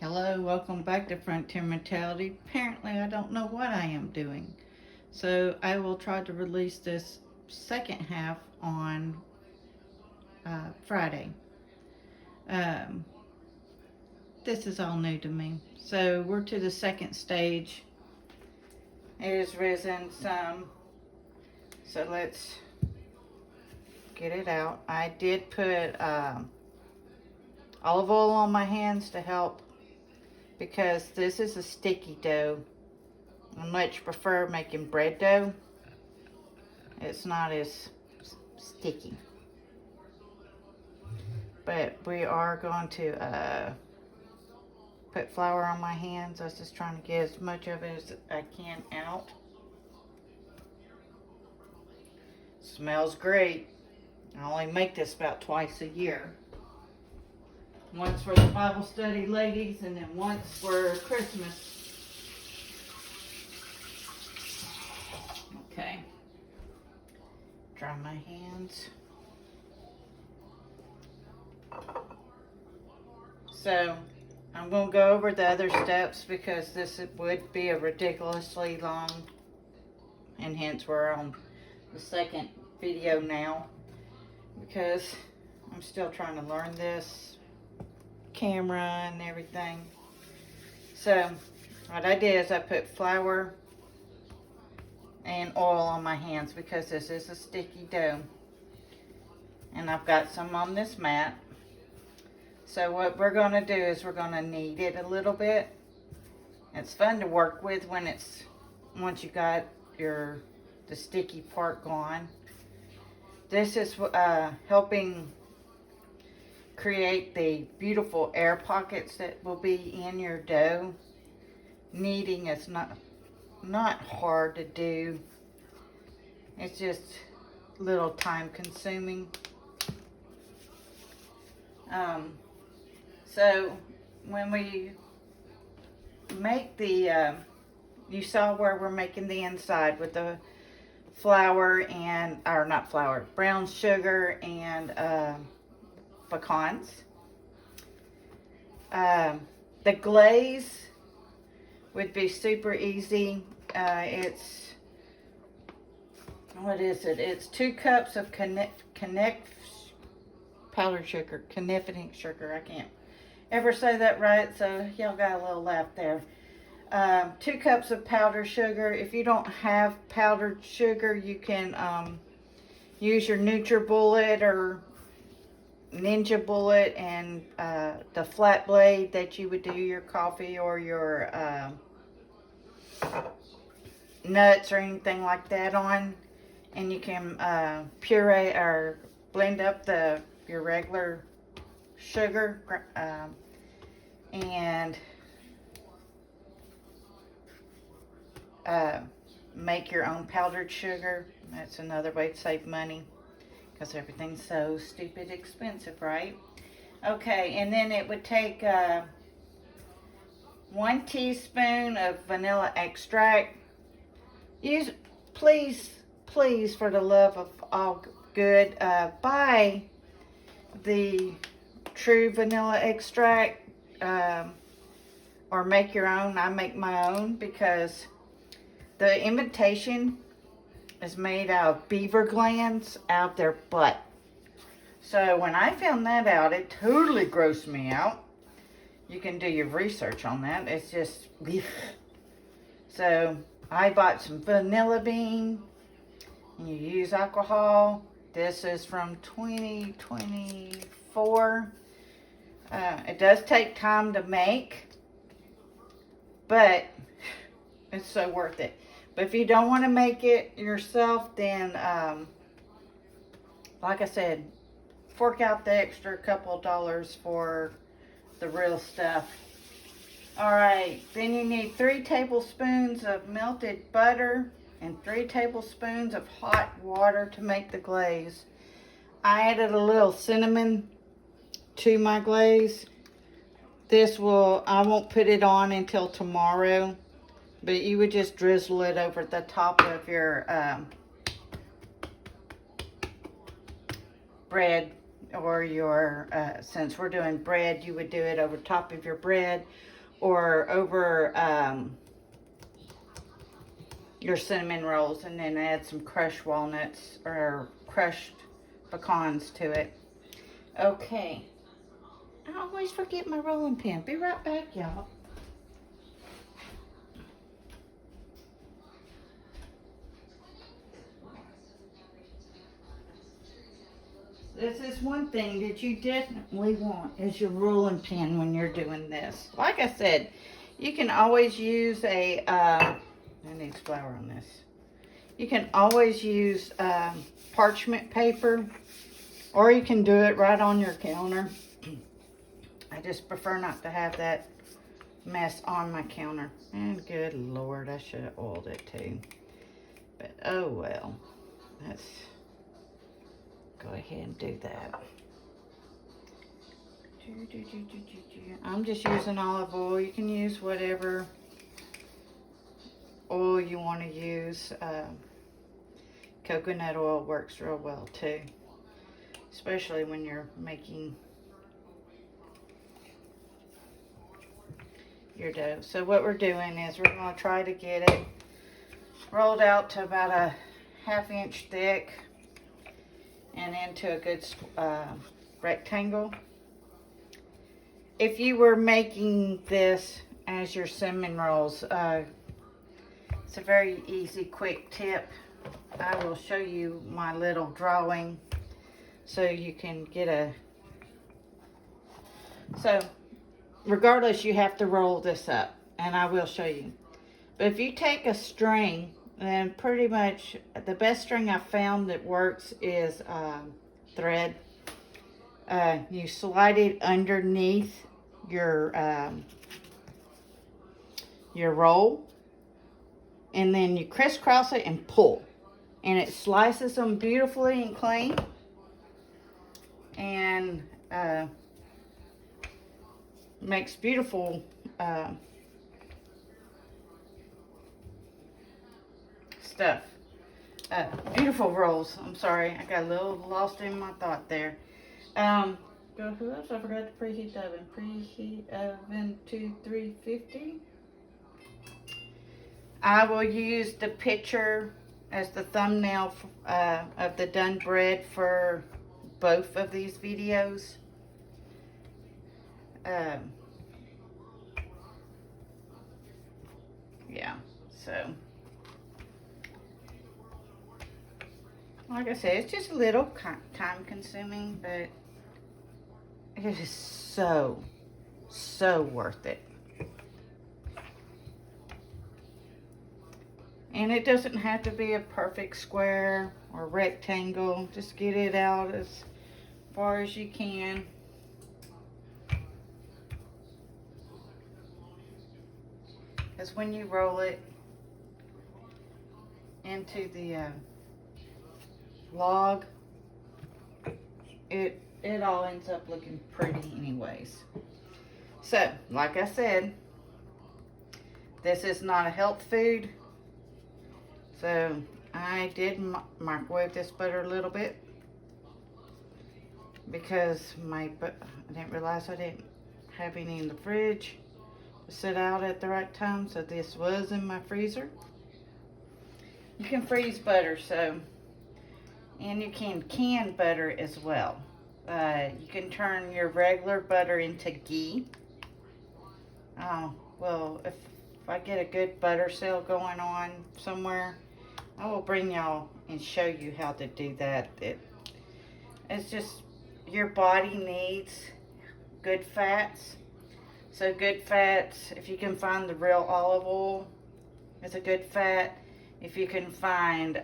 Hello, welcome back to Frontier Mentality. Apparently, I don't know what I am doing. So, I will try to release this second half on Friday. Um, this is all new to me. So, we're to the second stage. It has risen some. So, let's get it out. I did put olive oil on my hands to help because this is a sticky dough. I much prefer making bread dough. It's not as sticky. But we are going to put flour on my hands. I was just trying to get as much of it as I can out. Smells great. I only make this about twice a year. Once for the Bible study ladies and then once for Christmas. Okay. Dry my hands. So I'm going to go over the other steps because this would be a ridiculously long, and hence we're on the second video now because I'm still trying to learn this camera and everything. So what I did is I put flour and oil on my hands because this is a sticky dough, and I've got some on this mat. So what we're going to do is we're going to knead it a little bit. It's fun to work with when once you got the sticky part gone. This is helping create the beautiful air pockets that will be in your dough. Kneading is not hard to do. It's just a little time consuming. So when we make you saw where we're making the inside with the flour and, or not flour, brown sugar and pecans. The glaze would be super easy. What is it? It's 2 cups of powdered sugar, Kefenich sugar. I can't ever say that right, so y'all got a little laugh there. 2 cups of powdered sugar. If you don't have powdered sugar, you can use your NutriBullet or Ninja Bullet and the flat blade that you would do your coffee or your nuts or anything like that on, and you can puree or blend up your regular sugar and make your own powdered sugar. That's another way to save money because everything's so stupid expensive, right? Okay, and then it would take 1 teaspoon of vanilla extract. Please, for the love of all good, buy the true vanilla extract or make your own. I make my own because the imitation is made out of beaver glands out of their butt. So when I found that out, it totally grossed me out. You can do your research on that. It's just, so I bought some vanilla bean. And you use alcohol. This is from 2024. It does take time to make, but it's so worth it. But if you don't want to make it yourself, then like I said, fork out the extra couple of dollars for the real stuff. Alright, then you need 3 tablespoons of melted butter and 3 tablespoons of hot water to make the glaze. I added a little cinnamon to my glaze. I won't put it on until tomorrow, but you would just drizzle it over the top of your bread, or your, since we're doing bread, you would do it over top of your bread or over your cinnamon rolls, and then add some crushed walnuts or crushed pecans to it. Okay. I always forget my rolling pin. Be right back, y'all. This is one thing that you definitely want is your rolling pin when you're doing this. Like I said, you can always use a, I need flour on this. You can always use parchment paper, or you can do it right on your counter. I just prefer not to have that mess on my counter. And good Lord, I should have oiled it too. But oh well, let's go ahead and do that. I'm just using olive oil. You can use whatever oil you want to use. Coconut oil works real well too, especially when you're making your dough. So what we're doing is we're going to try to get it rolled out to about a 1/2 inch thick and into a good rectangle. If you were making this as your cinnamon rolls, it's a very easy, quick tip. I will show you my little drawing so you can get a... So, regardless, you have to roll this up, and I will show you. But if you take a string, then pretty much the best string I found that works is thread. You slide it underneath your roll, and then you crisscross it and pull, and it slices them beautifully and clean, and makes beautiful stuff. Beautiful rolls. I'm sorry, I got a little lost in my thought there. Who else? I forgot to preheat the oven. Preheat oven to 350. I will use the picture as the thumbnail of the done bread for both of these videos. Yeah, so like I said, it's just a little time consuming, but it is so worth it. And it doesn't have to be a perfect square or rectangle. Just get it out as far as you can. Because when you roll it into the log, it all ends up looking pretty anyways. So, like I said, this is not a health food. So, I did microwave this butter a little bit because I didn't realize I didn't have any in the fridge to sit out at the right time. So, this was in my freezer. You can freeze butter, so, and you can butter as well. You can turn your regular butter into ghee. Well, if I get a good butter sale going on somewhere, I will bring y'all and show you how to do that. It's just, your body needs good fats. So good fats, if you can find the real olive oil, it's a good fat. If you can find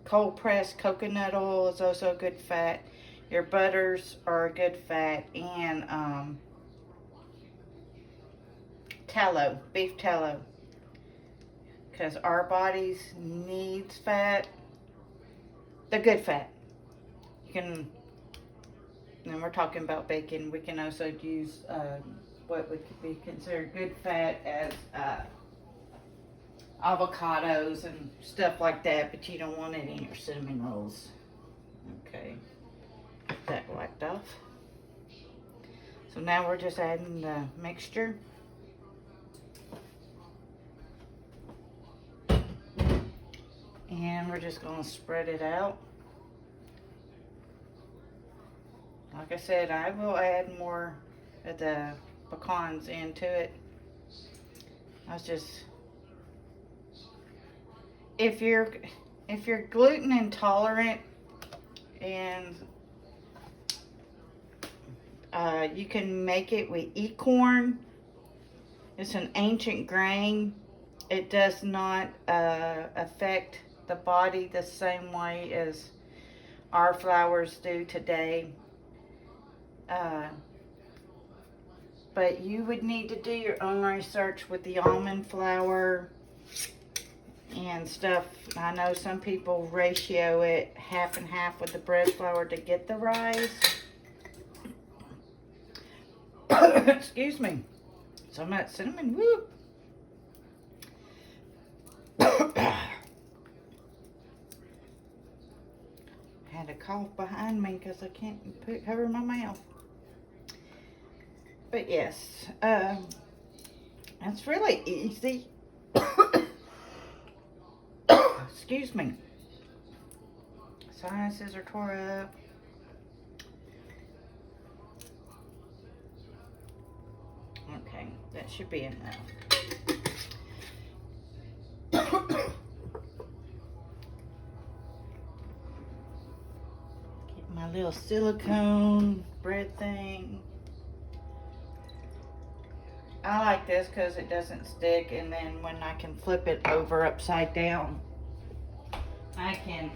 cold pressed coconut oil, is also a good fat. Your butters are a good fat, and tallow, beef tallow, because our bodies needs fat, the good fat. You can, and we're talking about bacon, we can also use what would be considered good fat as avocados and stuff like that, but you don't want it in your cinnamon rolls. Okay, that wiped off. So So now we're just adding the mixture. And we're just going to spread it out. Like I said, I will add more of the pecans into it. I was just, if you're gluten intolerant, and you can make it with e-corn. It's an ancient grain. It does not affect the body the same way as our flours do today. But you would need to do your own research with the almond flour and stuff. I know some people ratio it half and half with the bread flour to get the rise. Excuse me. Some of that cinnamon, woo. Had a cough behind me because I can't cover my mouth. But yes, that's really easy. Excuse me. Sinuses are tore up. Okay, that should be enough. Get my little silicone bread thing. I like this because it doesn't stick, and then when I can flip it over upside down, I can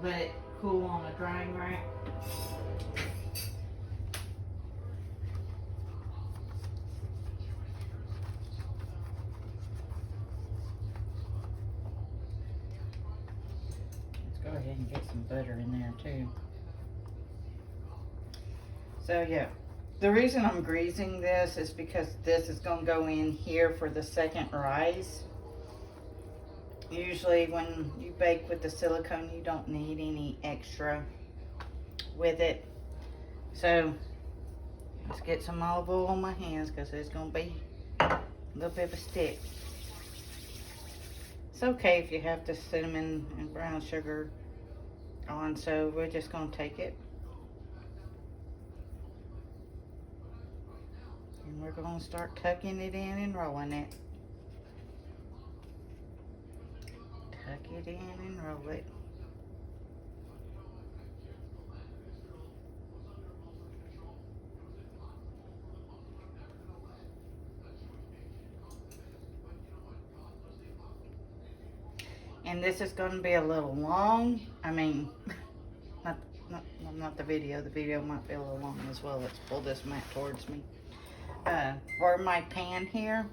let it cool on a drying rack. Let's go ahead and get some butter in there too. So yeah, the reason I'm greasing this is because this is going to go in here for the second rise. Usually when you bake with the silicone, you don't need any extra with it. So let's get some olive oil on my hands because it's going to be a little bit of a stick. It's okay if you have the cinnamon and brown sugar on, so we're just going to take it. And we're going to start tucking it in and rolling it. Tuck it in and roll it. And this is going to be a little long. I mean, not the video. The video might be a little long as well. Let's pull this mat towards me. For my pan here.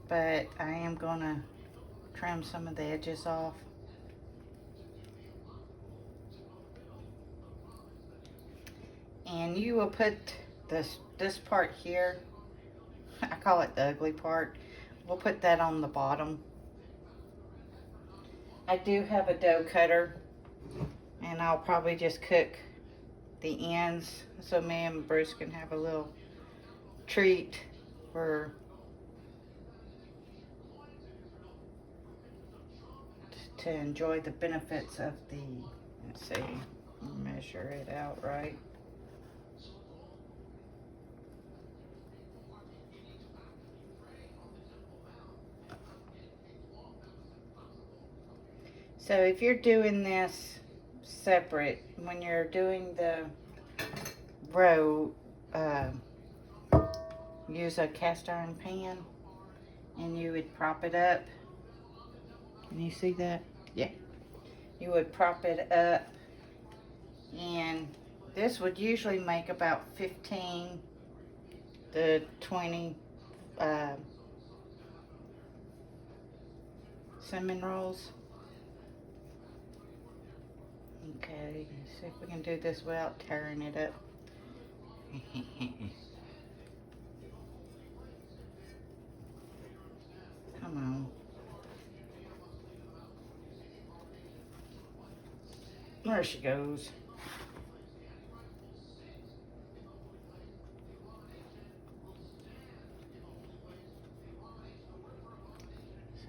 But I am going to trim some of the edges off. And you will put this part here, I call it the ugly part, we'll put that on the bottom. I do have a dough cutter, and I'll probably just cook the ends so me and Bruce can have a little treat for to enjoy the benefits of the, let's see, measure it out right. So if you're doing this separate, when you're doing the roe, use a cast iron pan and you would prop it up. Can you see that? Yeah. You would prop it up, and this would usually make about 15 to 20 cinnamon rolls. Okay, let's see if we can do this without tearing it up. Come on. There she goes.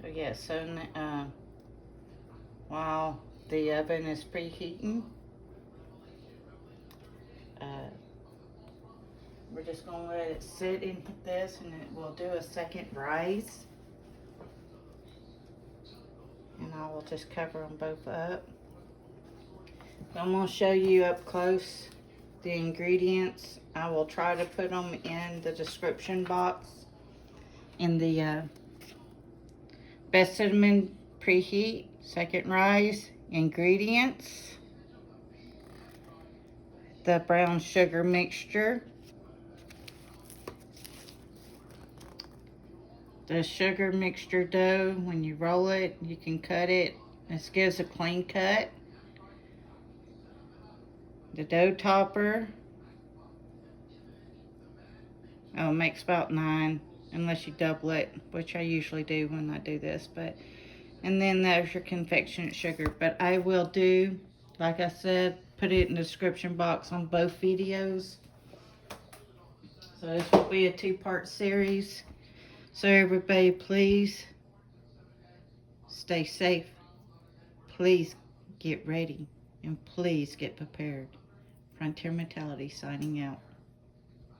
So yeah, so while the oven is preheating, we're just going to let it sit in this, and it will do a second rise. And I will just cover them both up. So I'm going to show you up close the ingredients. I will try to put them in the description box. In the best cinnamon preheat, second rise, ingredients, the brown sugar mixture, the sugar mixture dough. When you roll it, you can cut it. This gives a clean cut. The dough topper. Oh, it makes about 9, unless you double it, which I usually do when I do this. And then there's your confectionate sugar. But I will do, like I said, put it in the description box on both videos. So this will be a 2-part series. So everybody, please stay safe. Please get ready. And please get prepared. Frontier Mentality signing out.